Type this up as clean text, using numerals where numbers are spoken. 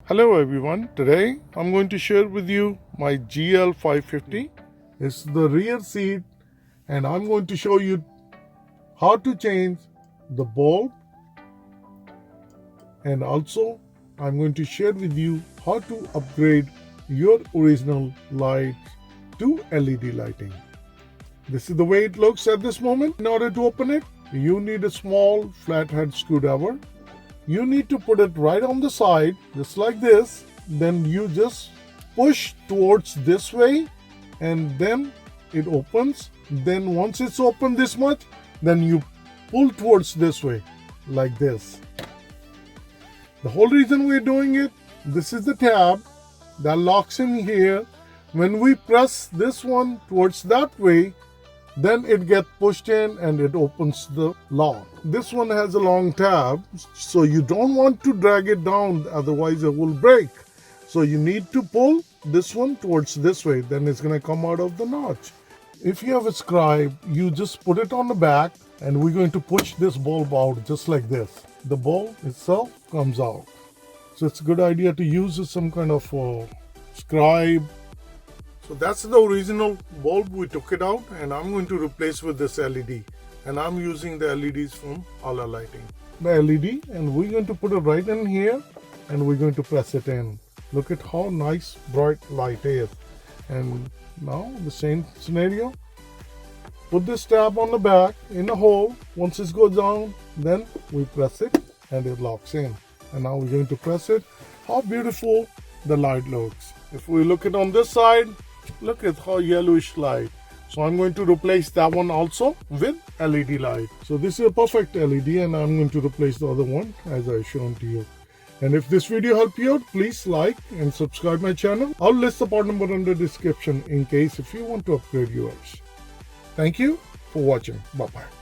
Hello everyone, today I'm going to share with you my GL550. It's the rear seat and I'm going to show you how to change the bulb, and also I'm going to share with you how to upgrade your original lights to LED lighting. This is the way it looks at this moment. In order to open it, you need a small flathead screwdriver. You need to put it right on the side, just like this. Then you just push towards this way and then it opens. Then once it's open this much, then you pull towards this way, like this. The whole reason we're doing it, this is the tab that locks in here. When we press this one towards that way, then it gets pushed in and it opens the lock. This one has a long tab, so you don't want to drag it down, otherwise it will break. So you need to pull this one towards this way, then it's going to come out of the notch. If you have a scribe, you just put it on the back and we're going to push this bulb out just like this. The bulb itself comes out. So it's a good idea to use some kind of scribe. So that's the original bulb. We took it out and I'm going to replace with this LED, and I'm using the LEDs from Ala Lighting. The LED, and we're going to put it right in here and we're going to press it in. Look at how nice bright light is. And now the same scenario. Put this tab on the back in the hole. Once it goes down, then we press it and it locks in. And now we're going to press it. How beautiful the light looks. If we look at on this side, look at how yellowish light. So I'm going to replace that one also with LED light. So this is a perfect LED and I'm going to replace the other one as I shown to you. And if this video helped you out, please like and subscribe my channel. I'll list the part number under description in case if you want to upgrade yours. Thank you for watching. Bye bye.